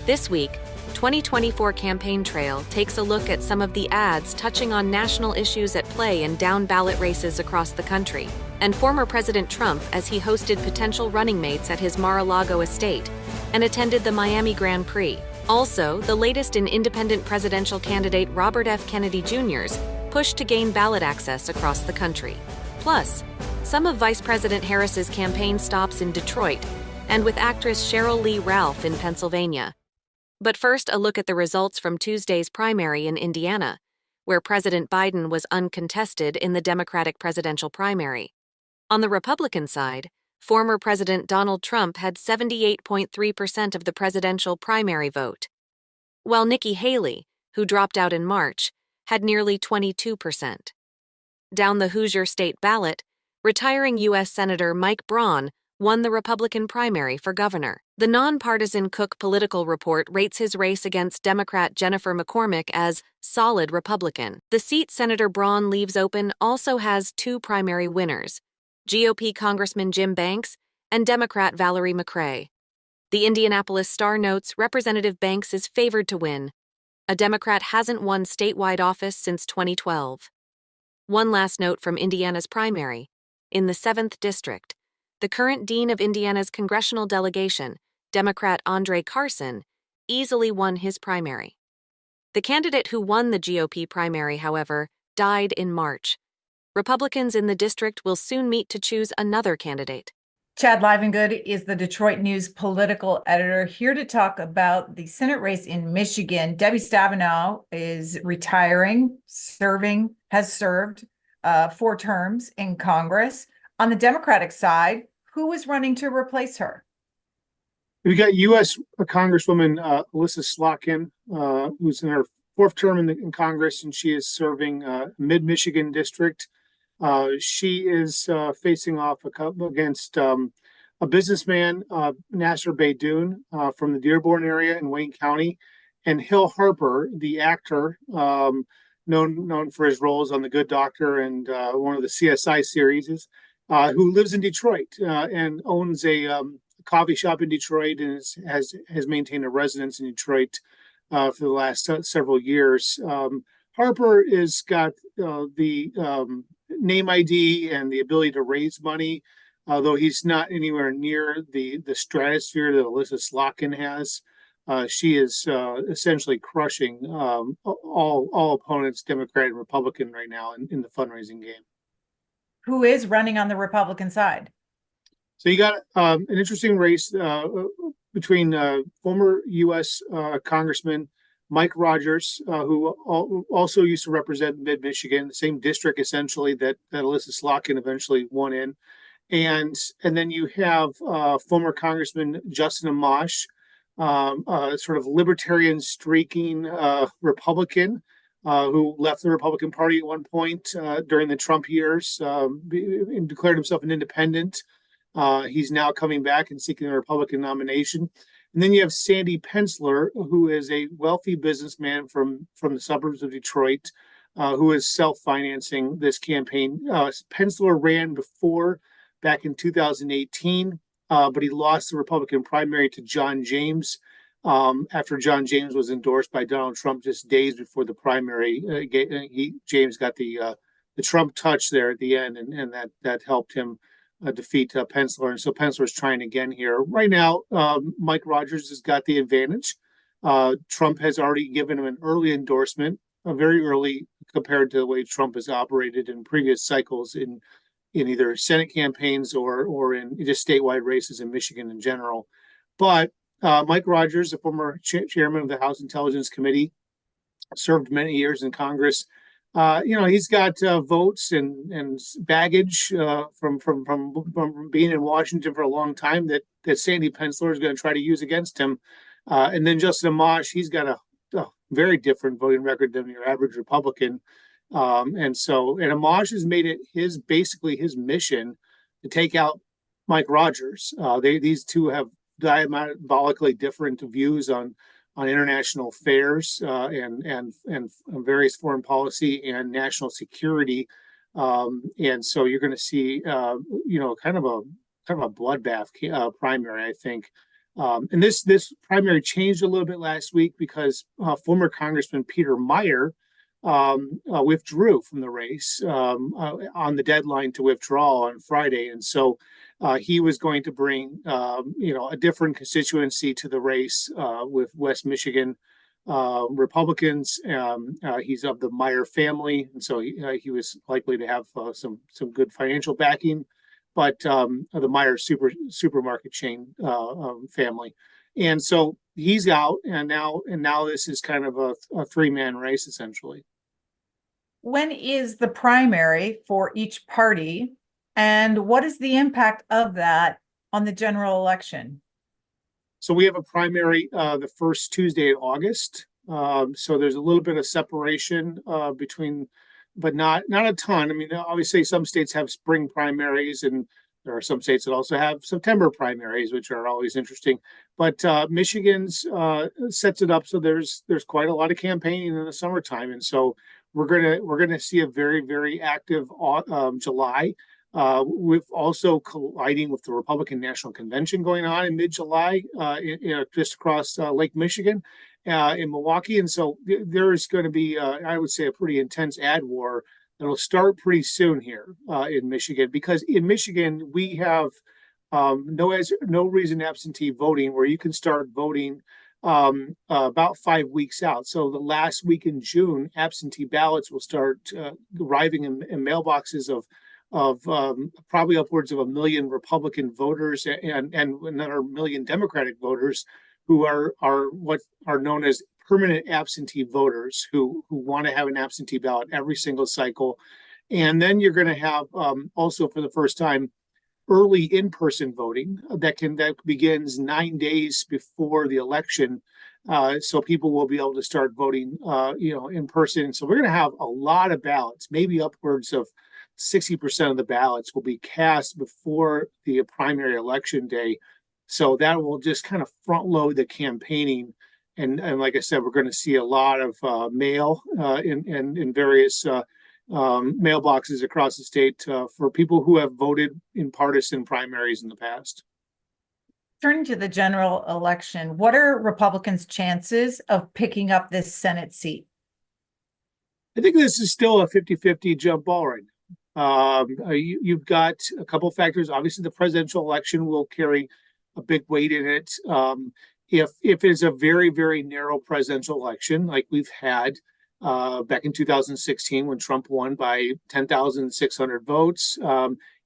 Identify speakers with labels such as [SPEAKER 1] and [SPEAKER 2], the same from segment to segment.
[SPEAKER 1] This week, 2024 Campaign Trail takes a look at some of the ads touching on national issues at play in down-ballot races across the country, and former President Trump as he hosted potential running mates at his Mar-A-Lago estate and attended the Miami Grand Prix. Also, the latest in independent presidential candidate Robert F. Kennedy Jr.'s push to gain ballot access across the country. Plus, some of Vice President Harris's campaign stops in Detroit and with actress Sheryl Lee Ralph in Pennsylvania. But first, a look at the results from Tuesday's primary in Indiana, where President Biden was uncontested in the Democratic presidential primary. On the Republican side, former President Donald Trump had 78.3% of the presidential primary vote, while Nikki Haley, who dropped out in March, had nearly 22%. Down the Hoosier state ballot, retiring U.S. Senator Mike Braun won the Republican primary for governor. The nonpartisan Cook Political Report rates his race against Democrat Jennifer McCormick as solid Republican. The seat Senator Braun leaves open also has two primary winners, GOP Congressman Jim Banks and Democrat Valerie McRae. The Indianapolis Star notes Representative Banks is favored to win. A Democrat hasn't won statewide office since 2012. One last note from Indiana's primary. In the 7th District, the current dean of Indiana's congressional delegation, Democrat Andre Carson, easily won his primary. The candidate who won the GOP primary, however, died in March. Republicans in the district will soon meet to choose another candidate.
[SPEAKER 2] Chad Livengood is the Detroit News political editor, here to talk about the Senate race in Michigan. Debbie Stabenow is retiring, has served 4 terms in Congress. On the Democratic side, who is running to replace her?
[SPEAKER 3] We've got U.S. Congresswoman Alyssa Slotkin, who's in her 4th term in Congress, and she is serving mid-Michigan district. She is facing off against a businessman, Nasser Beydoun, from the Dearborn area in Wayne County, and Hill Harper, the actor, known for his roles on The Good Doctor and one of the CSI series, who lives in Detroit and owns a coffee shop in Detroit and has maintained a residence in Detroit for the last several years. Harper has got the name ID and the ability to raise money, although he's not anywhere near the stratosphere that Alyssa Slotkin has. She is essentially crushing all opponents, Democrat and Republican, right now in the fundraising game.
[SPEAKER 2] Who is running on the Republican side?
[SPEAKER 3] So you got an interesting race between former U.S. Congressman Mike Rogers, who also used to represent mid-Michigan, the same district essentially that Alyssa Slotkin eventually won in. And then you have former Congressman Justin Amash, sort of libertarian streaking Republican, who left the Republican Party at one point during the Trump years and declared himself an independent. He's now coming back and seeking a Republican nomination. And then you have Sandy Pensler, who is a wealthy businessman from the suburbs of Detroit, who is self-financing this campaign. Pensler ran before, back in 2018, but he lost the Republican primary to John James after John James was endorsed by Donald Trump just days before the primary. James got the Trump touch there at the end, and that helped him defeat Pensler. And so Pensler is trying again here. Right now, Mike Rogers has got the advantage. Trump has already given him an early endorsement, very early compared to the way Trump has operated in previous cycles in either Senate campaigns or in just statewide races in Michigan in general. But Mike Rogers, the former chairman of the House Intelligence Committee, served many years in Congress. He's got votes and baggage from being in Washington for a long time that Sandy Pensler is going to try to use against him. And then Justin Amash, he's got a very different voting record than your average Republican. And Amash has made it basically his mission to take out Mike Rogers. These two have diametrically different views on international affairs and various foreign policy and national security, and so you're going to see kind of a bloodbath primary, I think. And this primary changed a little bit last week because former Congressman Peter Meyer withdrew from the race on the deadline to withdraw on Friday, and so he was going to bring a different constituency to the race with West Michigan Republicans. He's of the Meyer family, and so he was likely to have some good financial backing. But the Meyer supermarket chain family, and so he's out, and now this is kind of a three-man race essentially.
[SPEAKER 2] When is the primary for each party, and what is the impact of that on the general election?
[SPEAKER 3] So we have a primary the first Tuesday in August. So there's a little bit of separation between, but not a ton. I mean, obviously some states have spring primaries, and there are some states that also have September primaries, which are always interesting. But Michigan's sets it up so there's quite a lot of campaigning in the summertime, and so we're gonna see a very active July. With also colliding with the Republican National Convention going on in mid-July, just across Lake Michigan, in Milwaukee, and so there is going to be, I would say, a pretty intense ad war that'll start pretty soon here in Michigan, because in Michigan we have no reason absentee voting, where you can start voting about 5 weeks out. So the last week in June, absentee ballots will start arriving in mailboxes of probably upwards of 1 million Republican voters and another 1 million Democratic voters who are what are known as permanent absentee voters who want to have an absentee ballot every single cycle. And then you're going to have also for the first time early in-person voting that begins 9 days before the election. So people will be able to start voting in person. So we're going to have a lot of ballots, maybe upwards of 60% of the ballots will be cast before the primary election day. So that will just kind of front load the campaigning. And like I said, we're going to see a lot of mail in various mailboxes across the state for people who have voted in partisan primaries in the past.
[SPEAKER 2] Turning to the general election, what are Republicans' chances of picking up this Senate seat?
[SPEAKER 3] I think this is still a 50-50 jump ball right now. You've got a couple of factors. Obviously, the presidential election will carry a big weight in it. If it's a very narrow presidential election like we've had back in 2016 when Trump won by 10,600 votes,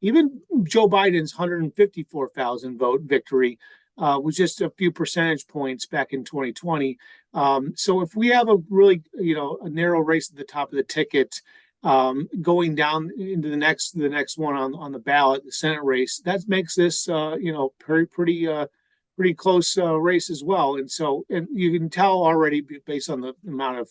[SPEAKER 3] even Joe Biden's 154,000 vote victory was just a few percentage points back in 2020. So if we have a really a narrow race at the top of the ticket, going down into the next one on the ballot, the Senate race, that makes this pretty close race as well. And so, and you can tell already based on the amount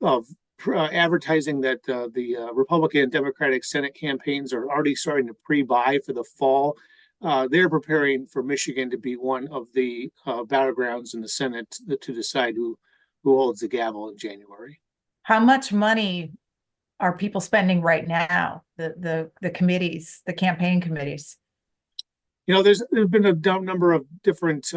[SPEAKER 3] of advertising that the Republican and Democratic Senate campaigns are already starting to pre-buy for the fall. They're preparing for Michigan to be one of the battlegrounds in the Senate to decide who holds the gavel in January.
[SPEAKER 2] How much money are people spending right now? The committees, the campaign committees.
[SPEAKER 3] There's been a number of different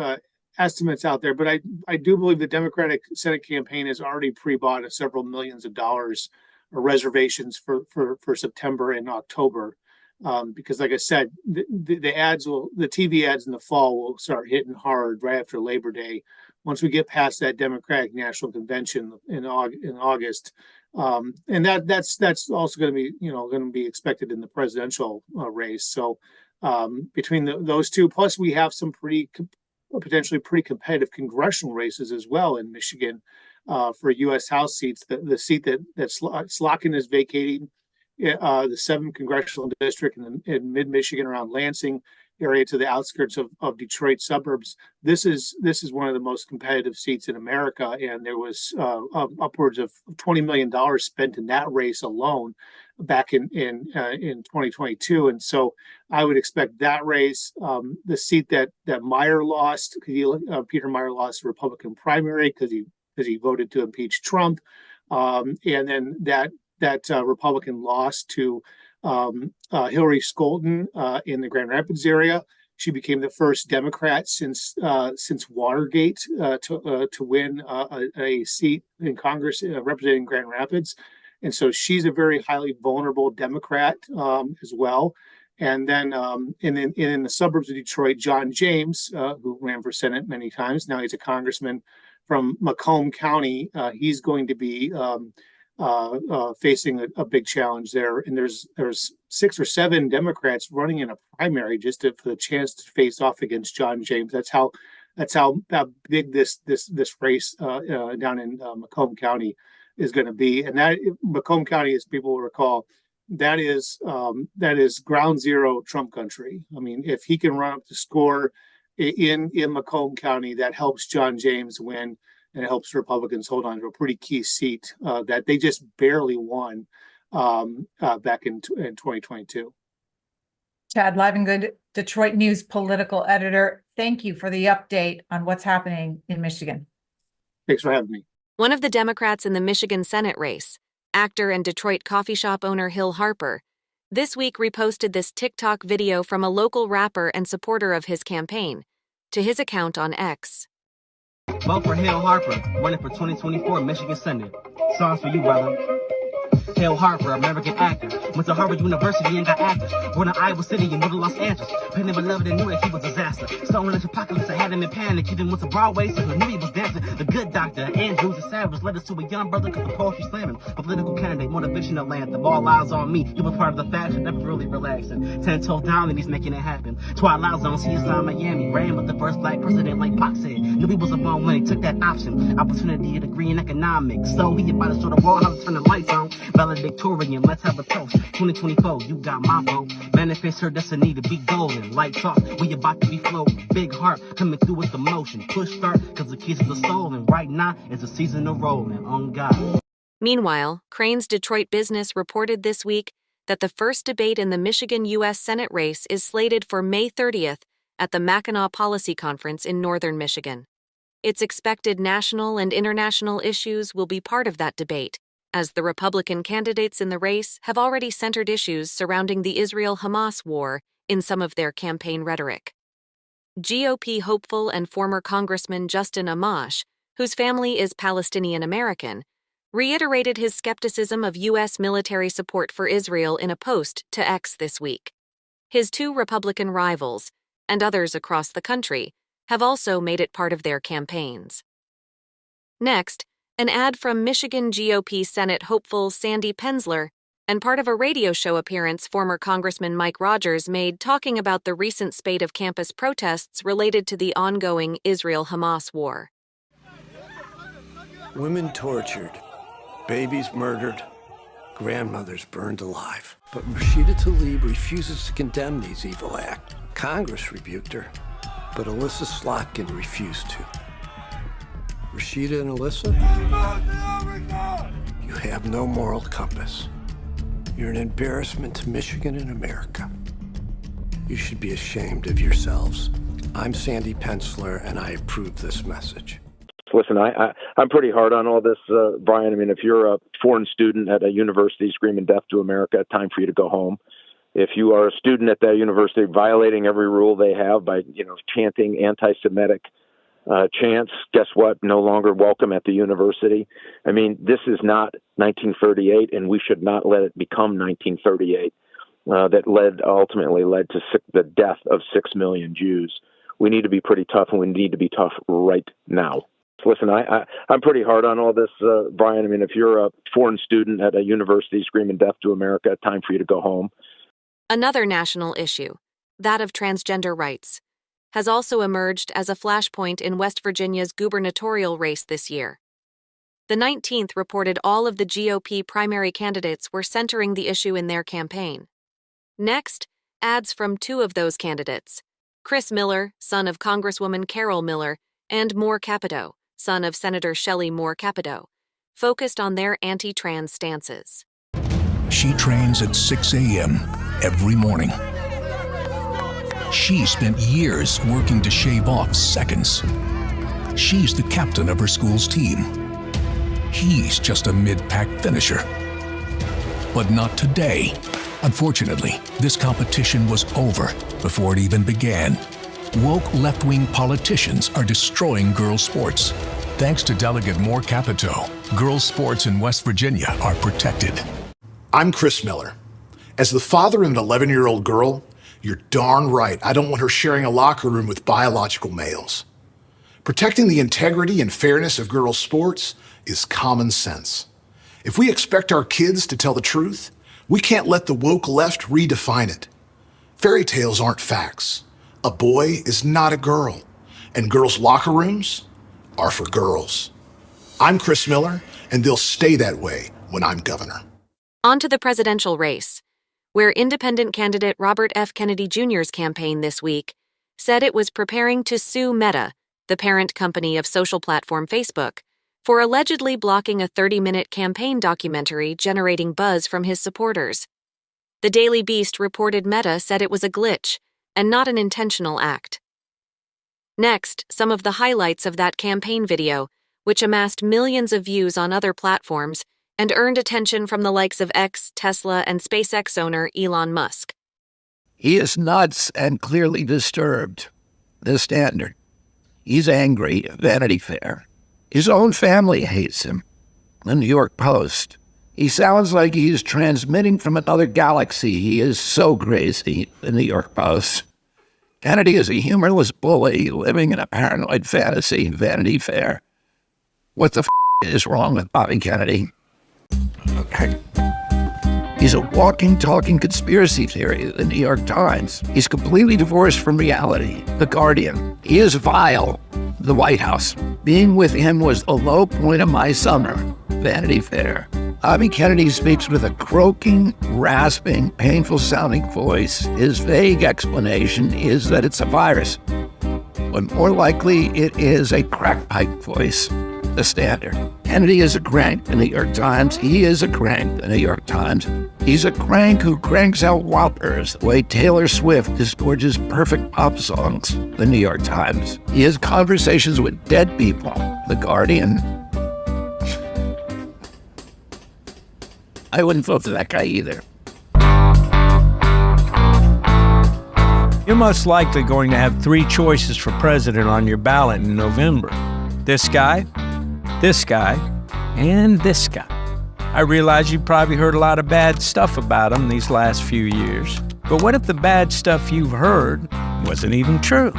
[SPEAKER 3] estimates out there, but I do believe the Democratic Senate campaign has already pre-bought several millions of dollars of reservations for September and October, because, like I said, the TV ads in the fall will start hitting hard right after Labor Day. Once we get past that Democratic National Convention in August, and that's also going to be expected in the presidential race. So between those two, plus we have some potentially pretty competitive congressional races as well in Michigan for U.S. House seats. The seat that Slotkin is vacating, the 7th congressional district in mid-Michigan around Lansing area to the outskirts of Detroit suburbs. This is one of the most competitive seats in America, and there was upwards of $20 million spent in that race alone back in 2022. And so I would expect that race, the seat that Meyer lost, Peter Meyer lost the Republican primary because he voted to impeach Trump, and then that Republican lost to Hillary Scholten in the Grand Rapids area. She became the first Democrat since Watergate to win a seat in Congress representing Grand Rapids, and so she's a very highly vulnerable Democrat as well. And then in the suburbs of Detroit, John James, who ran for Senate many times, now he's a congressman from Macomb County. He's going to be facing a big challenge there. And there's 6 or 7 Democrats running in a primary just for the chance to face off against John James. That's how big this race down in Macomb County is going to be. And that Macomb County, as people will recall, that is ground zero Trump country. I mean, if he can run up the score in Macomb County, that helps John James win, and it helps Republicans hold on to a pretty key seat that they just barely won back in 2022.
[SPEAKER 2] Chad Livengood, Detroit News political editor. Thank you for the update on what's happening in Michigan.
[SPEAKER 3] Thanks for having me.
[SPEAKER 1] One of the Democrats in the Michigan Senate race, actor and Detroit coffee shop owner Hill Harper, this week reposted this TikTok video from a local rapper and supporter of his campaign to his account on X.
[SPEAKER 4] Vote for Hill Harper, running for 2024 Michigan Senate. Songs for you, brother. Hill Harper, American actor. Went to Harvard University and got actors. Born in Iowa City and moved to Los Angeles. Pregnant but loved and knew that he was a disaster. Stolen into apocalypse, I had him in panic. He then went to Broadway, so he knew he was dancing. The Good Doctor, Andrews and Savage led us to a young brother cause the poetry slamming. A political candidate, motivational land. The ball lies on me. He was part of the faction, never really relaxing. 10 toes down and he's making it happen. Twilight Zone, see in Miami. Ran with the first black president like Pac said. Knew he was a born when he took that option. Opportunity, a degree in economics. So he about to show the world how to turn the lights on. Valedictorian, let's have a toast. 2024, you got my vote. Manifest her destiny to be golden. Light talk, we about to be floating. Big heart coming through with the motion. Push start, cause the keys of the soul. And right now is a season of rolling. On God.
[SPEAKER 1] Meanwhile, Crane's Detroit Business reported this week that the first debate in the Michigan U.S. Senate race is slated for May 30th at the Mackinac Policy Conference in northern Michigan. It's expected national and international issues will be part of that debate, as the Republican candidates in the race have already centered issues surrounding the Israel-Hamas war in some of their campaign rhetoric. GOP hopeful and former Congressman Justin Amash, whose family is Palestinian-American, reiterated his skepticism of U.S. military support for Israel in a post to X this week. His 2 Republican rivals, and others across the country, have also made it part of their campaigns. Next, an ad from Michigan GOP Senate hopeful Sandy Penzler, and part of a radio show appearance former Congressman Mike Rogers made talking about the recent spate of campus protests related to the ongoing Israel-Hamas war.
[SPEAKER 5] Women tortured, babies murdered, grandmothers burned alive. But Rashida Tlaib refuses to condemn these evil acts. Congress rebuked her, but Alyssa Slotkin refused to. Rashida and Alyssa, you have no moral compass. You're an embarrassment to Michigan and America. You should be ashamed of yourselves. I'm Sandy Penzler, and I approve this message.
[SPEAKER 6] Listen, I'm pretty hard on all this, Brian. I mean, if you're a foreign student at a university screaming death to America, time for you to go home. If you are a student at that university violating every rule they have by, chanting anti-Semitic chants, guess what? No longer welcome at the university. I mean, this is not 1938, and we should not let it become 1938. That ultimately led to the death of 6 million Jews. We need to be pretty tough, and we need to be tough right now. Listen, I'm pretty hard on all this, Brian. I mean, if you're a foreign student at a university screaming death to America, time for you to go home.
[SPEAKER 1] Another national issue, that of transgender rights, has also emerged as a flashpoint in West Virginia's gubernatorial race this year. The 19th reported all of the GOP primary candidates were centering the issue in their campaign. Next, ads from 2 of those candidates, Chris Miller, son of Congresswoman Carol Miller, and Moore Capito, son of Senator Shelley Moore Capito, focused on their anti-trans stances.
[SPEAKER 7] She trains at 6 a.m. every morning. She spent years working to shave off seconds. She's the captain of her school's team. He's just a mid-pack finisher. but not today. Unfortunately, this competition was over before it even began. Woke left-wing politicians are destroying girls' sports. Thanks to Delegate Moore Capito, girls' sports in West Virginia are protected.
[SPEAKER 8] I'm Chris Miller. As the father of an 11-year-old girl, you're darn right I don't want her sharing a locker room with biological males. Protecting the integrity and fairness of girls' sports is common sense. If we expect our kids to tell the truth, we can't let the woke left redefine it. Fairy tales aren't facts. A boy is not a girl, and girls' locker rooms are for girls. I'm Chris Miller, and they'll stay that way when I'm governor.
[SPEAKER 1] On to the presidential race, where independent candidate Robert F. Kennedy Jr.'s campaign this week said it was preparing to sue Meta, the parent company of social platform Facebook, for allegedly blocking a 30-minute campaign documentary generating buzz from his supporters. The Daily Beast reported Meta said it was a glitch and not an intentional act. Next, some of the highlights of that campaign video, which amassed millions of views on other platforms and earned attention from the likes of X, Tesla, and SpaceX owner Elon Musk.
[SPEAKER 9] He is nuts and clearly disturbed. The Standard. He's angry, Vanity Fair. His own family hates him. The New York Post. He sounds like he's transmitting from another galaxy. He is so crazy, the New York Post. Kennedy is a humorless bully living in a paranoid fantasy, Vanity Fair. What the is wrong with Bobby Kennedy? Okay. He's a walking, talking conspiracy theory, the New York Times. He's completely divorced from reality, The Guardian. He is vile, the White House. Being with him was the low point of my summer, Vanity Fair. Bobby Kennedy speaks with a croaking, rasping, painful-sounding voice. His vague explanation is that it's a virus, but more likely it is a crack pipe voice. The Standard. Kennedy is a crank, the New York Times. He is a crank, the New York Times. He's a crank who cranks out whoppers the way Taylor Swift disgorges perfect pop songs, the New York Times. He has conversations with dead people, The Guardian. I wouldn't vote for that guy either.
[SPEAKER 10] You're most likely going to have 3 choices for president on your ballot in November. This guy, and this guy. I realize you probably heard a lot of bad stuff about him these last few years. But what if the bad stuff you've heard wasn't even true?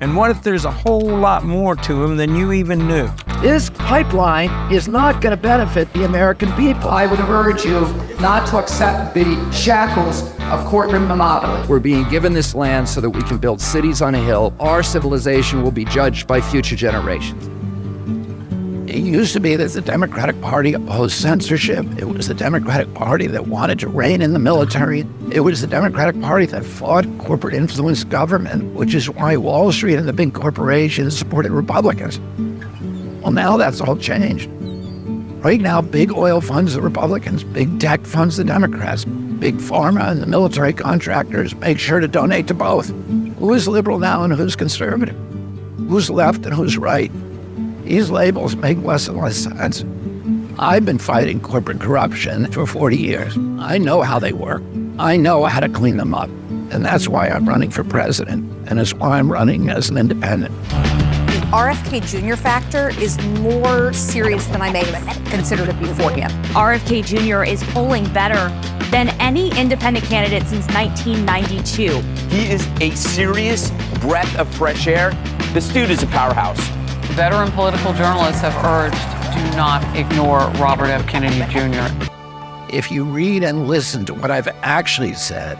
[SPEAKER 10] And what if there's a whole lot more to him than you even knew?
[SPEAKER 9] This pipeline is not going to benefit the American people.
[SPEAKER 11] I would urge you not to accept the shackles of courtroom monopoly.
[SPEAKER 12] We're being given this land so that we can build cities on a hill. Our civilization will be judged by future generations.
[SPEAKER 9] It used to be that the Democratic Party opposed censorship. It was the Democratic Party that wanted to rein in the military. It was the Democratic Party that fought corporate influence government, which is why Wall Street and the big corporations supported Republicans. Well, now that's all changed. Right now, big oil funds the Republicans, big tech funds the Democrats, big pharma and the military contractors make sure to donate to both. Who is liberal now and who's conservative? Who's left and who's right? These labels make less and less sense. I've been fighting corporate corruption for 40 years. I know how they work. I know how to clean them up. And that's why I'm running for president. And it's why I'm running as an independent.
[SPEAKER 13] The RFK Jr. factor is more serious than I may have considered it beforehand.
[SPEAKER 14] RFK Jr. is polling better than any independent candidate since 1992.
[SPEAKER 15] He is a serious breath of fresh air. This dude is a powerhouse.
[SPEAKER 16] Veteran political journalists have urged, do not ignore Robert F. Kennedy Jr.
[SPEAKER 9] If you read and listen to what I've actually said,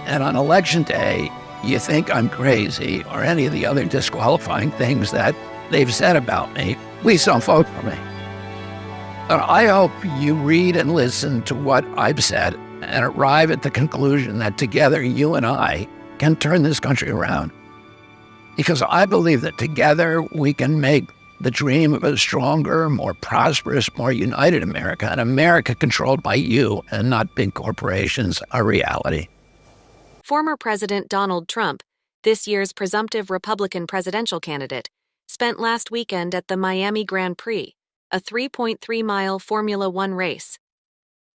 [SPEAKER 9] and on election day, you think I'm crazy or any of the other disqualifying things that they've said about me, please don't vote for me. But I hope you read and listen to what I've said and arrive at the conclusion that together you and I can turn this country around. Because I believe that together we can make the dream of a stronger, more prosperous, more united America, an America controlled by you and not big corporations, a reality.
[SPEAKER 1] Former President Donald Trump, this year's presumptive Republican presidential candidate, spent last weekend at the Miami Grand Prix, a 3.3-mile Formula One race.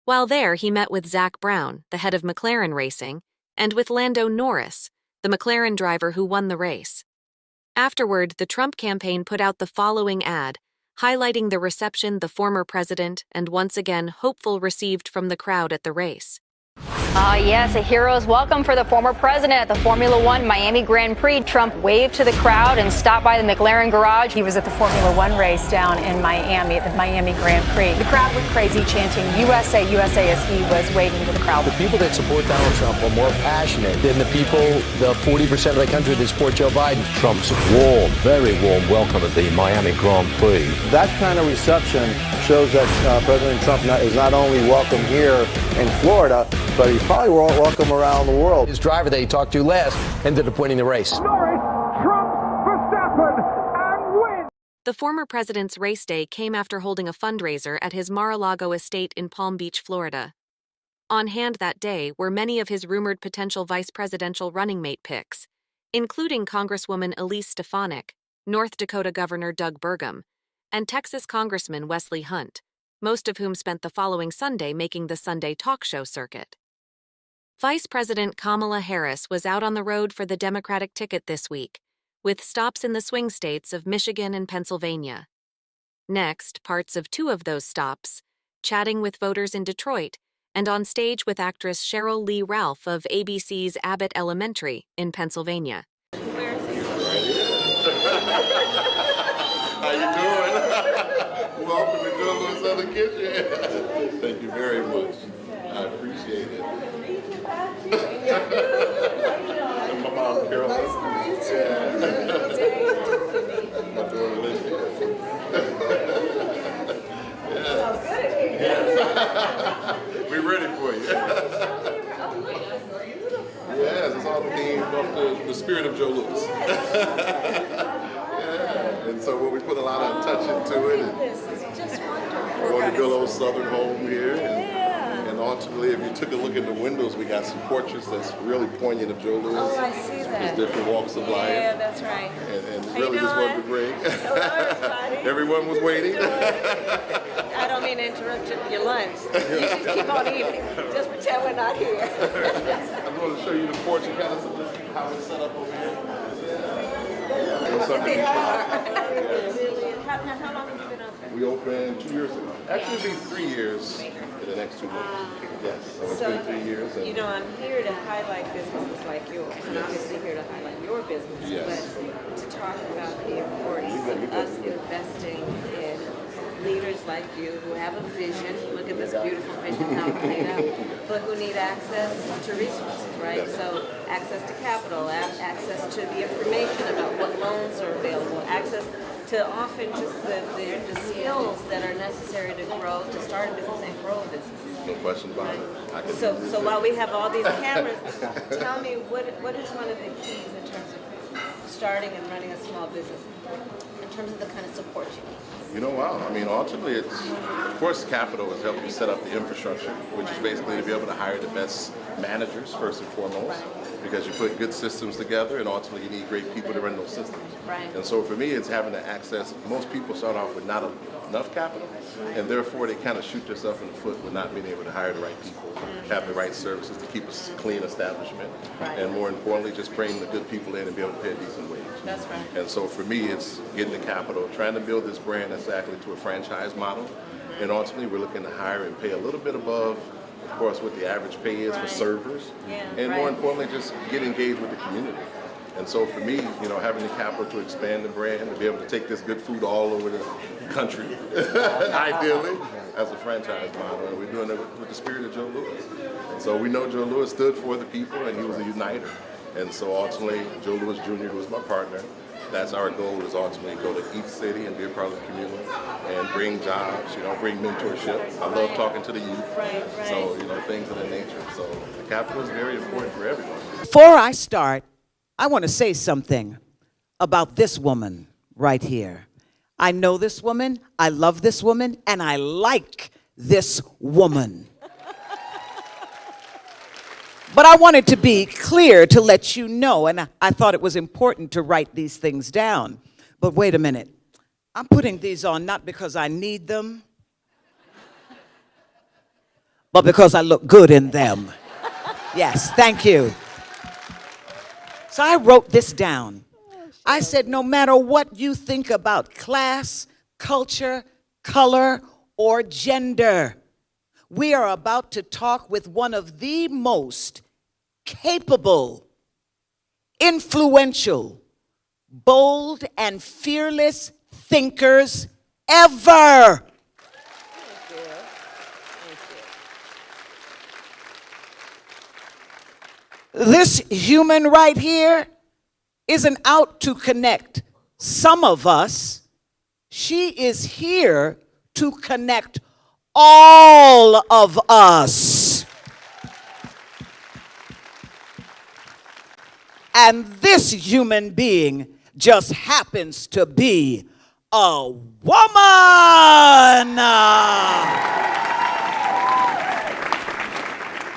[SPEAKER 1] While there, he met with Zach Brown, the head of McLaren Racing, and with Lando Norris, the McLaren driver who won the race. Afterward, the Trump campaign put out the following ad, highlighting the reception the former president and once again hopeful received from the crowd at the race.
[SPEAKER 17] Yes, a hero's welcome for the former president at the Formula One Miami Grand Prix. Trump waved to the crowd and stopped by the McLaren garage.
[SPEAKER 18] He was at the Formula One race down in Miami at the Miami Grand Prix. The crowd went crazy, chanting USA, USA as he was waving to the crowd.
[SPEAKER 19] The people that support Donald Trump are more passionate than the people, the 40% of the country that support Joe Biden.
[SPEAKER 20] Trump's warm, very warm welcome at the Miami Grand Prix.
[SPEAKER 21] That kind of reception shows that President Trump is not only welcome here in Florida, but he's probably welcome around the world.
[SPEAKER 19] His driver that he talked to last ended up winning the race.
[SPEAKER 1] The former president's race day came after holding a fundraiser at his Mar-A-Lago estate in Palm Beach, Florida. On hand that day were many of his rumored potential vice presidential running mate picks, including Congresswoman Elise Stefanik, North Dakota Governor Doug Burgum, and Texas Congressman Wesley Hunt, most of whom spent the following Sunday making the Sunday talk show circuit. Vice President Kamala Harris was out on the road for the Democratic ticket this week, with stops in the swing states of Michigan and Pennsylvania. Next, parts of two of those stops, chatting with voters in Detroit, and on stage with actress Sheryl Lee Ralph of ABC's Abbott Elementary in Pennsylvania.
[SPEAKER 22] How you doing? Welcome to Joe Louis Southern Kitchen. Thank you very much. I appreciate it. And my mom, Carol. Nice to meet you. My daughter, Lindsay. We're ready for you. Yes, it's all themed off the spirit of Joe Louis. And so when we put a lot of touch into it, and we want to build a little southern home here. And ultimately, if you took a look in the windows, we got some portraits that's really poignant of Joe Louis.
[SPEAKER 23] Oh, I see that.
[SPEAKER 22] There's different walks of life.
[SPEAKER 23] Yeah, that's right.
[SPEAKER 22] And really just wanted to bring.
[SPEAKER 23] Hello,
[SPEAKER 22] Everyone was waiting.
[SPEAKER 23] I don't mean to interrupt your lunch. You should keep on eating. Just pretend we're not here.
[SPEAKER 22] I'm going to show you the porch and kind of how it's set up over here.
[SPEAKER 23] How long have you been open?
[SPEAKER 22] We opened 2 years ago. Actually, it'll be 3 years in the next 2 months. Yes, so it's been 3 years. And
[SPEAKER 23] you know, I'm here to highlight businesses like yours, and obviously here to highlight your business,
[SPEAKER 22] yes.
[SPEAKER 23] But to talk about the importance of us investing in leaders like you who have a vision, look at this beautiful vision how it's laid out, but who need access to resources, right?
[SPEAKER 22] Yes.
[SPEAKER 23] So access to capital, access to the information about what loans are available, access to often just the skills that are necessary to grow, to start a business and grow a business.
[SPEAKER 22] No question about it.
[SPEAKER 23] So while we have all these cameras, tell me what is one of the keys in terms of starting and running a small business, in terms of the kind of support you need?
[SPEAKER 22] You know, wow. I mean, ultimately, it's, of course, capital has helped you set up the infrastructure, which is basically to be able to hire the best managers, first and foremost, because you put good systems together, and ultimately you need great people to run those systems.
[SPEAKER 23] Right.
[SPEAKER 22] And so for me, it's having to access, most people start off with not enough capital, and therefore they kind of shoot themselves in the foot with not being able to hire the right people, have the right services to keep a clean establishment, and more importantly, just bring the good people in and be able to pay a decent wage.
[SPEAKER 23] That's right.
[SPEAKER 22] And so for me, it's getting the capital, trying to build this brand exactly to a franchise model, and ultimately we're looking to hire and pay a little bit above, of course, what the average pay is for servers, and more importantly, just get engaged with the community. And so for me, you know, having the capital to expand the brand, to be able to take this good food all over the country, ideally, as a franchise model, and we're doing it with the spirit of Joe Louis. And so we know Joe Louis stood for the people, and he was a uniter. And so ultimately, Joe Louis Jr., who is my partner, that's our goal, is ultimately go to each city and be a part of the community and bring jobs, you know, bring mentorship. I love talking to the youth. So, you know, things of that nature. So the capital is very important for everyone.
[SPEAKER 24] Before I start, I want to say something about this woman right here. I know this woman, I love this woman, and I like this woman. But I wanted to be clear to let you know, and I thought it was important to write these things down. But wait a minute. I'm putting these on not because I need them, but because I look good in them. Yes, thank you. So I wrote this down. I said, no matter what you think about class, culture, color, or gender, we are about to talk with one of the most capable, influential, bold, and fearless thinkers ever. This human right here isn't out to connect some of us. She is here to connect all of us. And this human being just happens to be a woman.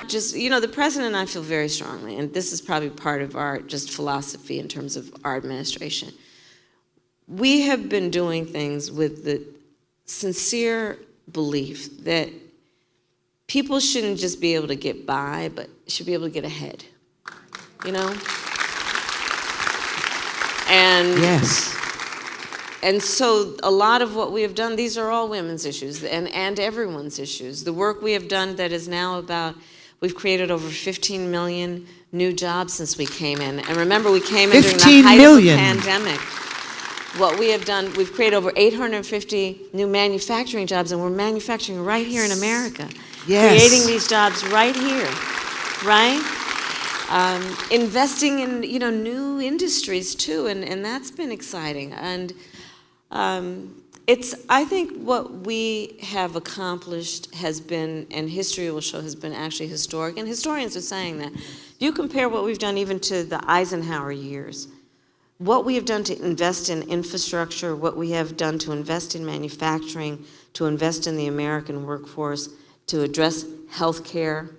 [SPEAKER 23] Just, you know, the president and I feel very strongly, and this is probably part of our just philosophy in terms of our administration. We have been doing things with the sincere belief that people shouldn't just be able to get by, but should be able to get ahead, you know? And
[SPEAKER 24] yes.
[SPEAKER 23] And so a lot of what we have done, these are all women's issues and everyone's issues. The work we have done that is now about, we've created over 15 million new jobs since we came in. And remember, we came in during the height of the pandemic. What we have done, we've created over 850 new manufacturing jobs, and we're manufacturing right here in America.
[SPEAKER 24] Yes.
[SPEAKER 23] Creating these jobs right here, right? Investing in, you know, new industries too, and that's been exciting. And I think what we have accomplished has been, and history will show, has been actually historic. And historians are saying that. If you compare what we've done even to the Eisenhower years, what we have done to invest in infrastructure, what we have done to invest in manufacturing, to invest in the American workforce, to address health care,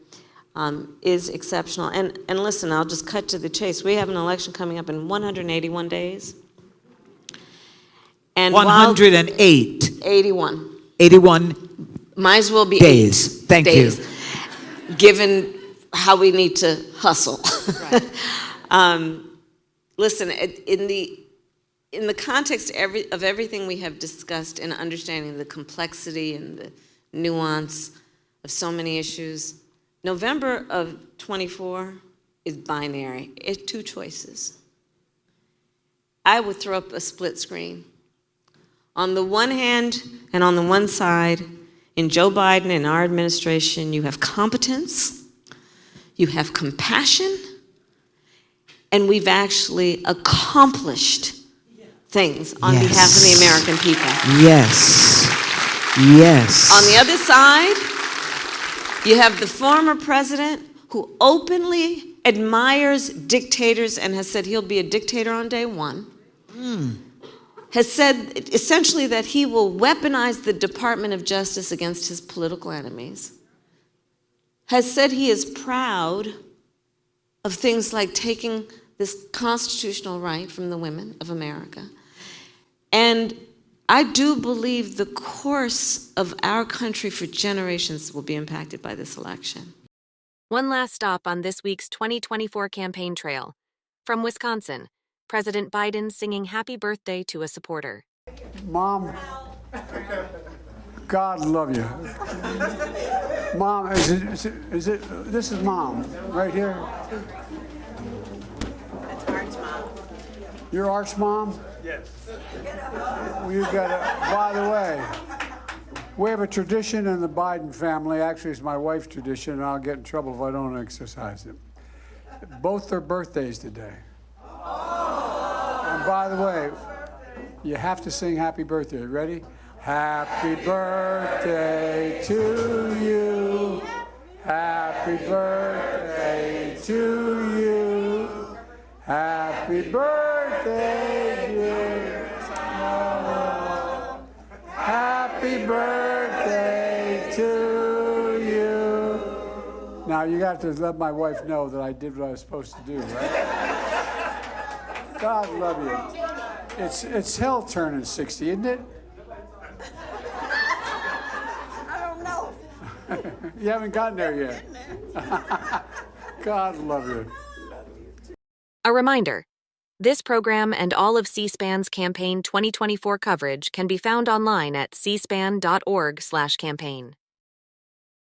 [SPEAKER 23] is exceptional. And listen, I'll just cut to the chase. We have an election coming up in 181 days. And
[SPEAKER 24] 108.
[SPEAKER 23] 81.
[SPEAKER 24] 81
[SPEAKER 23] might as well be
[SPEAKER 24] days. Thank you.
[SPEAKER 23] Given how we need to hustle. Right. Listen, in the context of everything we have discussed in understanding the complexity and the nuance of so many issues, November of 24 is binary. It's two choices. I would throw up a split screen. On the one hand and on the one side, in Joe Biden and our administration, you have competence, you have compassion, and we've actually accomplished things on behalf of the American people.
[SPEAKER 24] Yes. Yes.
[SPEAKER 23] On the other side, you have the former president who openly admires dictators and has said he'll be a dictator on day one. Has said essentially that he will weaponize the Department of Justice against his political enemies. Has said he is proud of things like taking this constitutional right from the women of America. And I do believe the course of our country for generations will be impacted by this election.
[SPEAKER 1] One last stop on this week's 2024 campaign trail. From Wisconsin, President Biden singing happy birthday to a supporter.
[SPEAKER 2] Mom, God love you. Mom, is it, this is Mom, right here.
[SPEAKER 23] That's Art's mom.
[SPEAKER 2] Your Art's mom?
[SPEAKER 23] Yes.
[SPEAKER 2] Well, you got a, by the way, we have a tradition in the Biden family. Actually, it's my wife's tradition, and I'll get in trouble if I don't exercise it. Both their birthdays today. And by the way, you have to sing happy birthday. Ready? Happy birthday to you. Happy birthday to you. Happy birthday, dear Mama. Happy birthday to you. Now you got to let my wife know that I did what I was supposed to do, right? God love you. It's hell turning 60, isn't it?
[SPEAKER 23] I don't know.
[SPEAKER 2] You haven't gotten there yet. God love you.
[SPEAKER 1] A reminder, this program and all of C-SPAN's campaign 2024 coverage can be found online at cspan.org/campaign.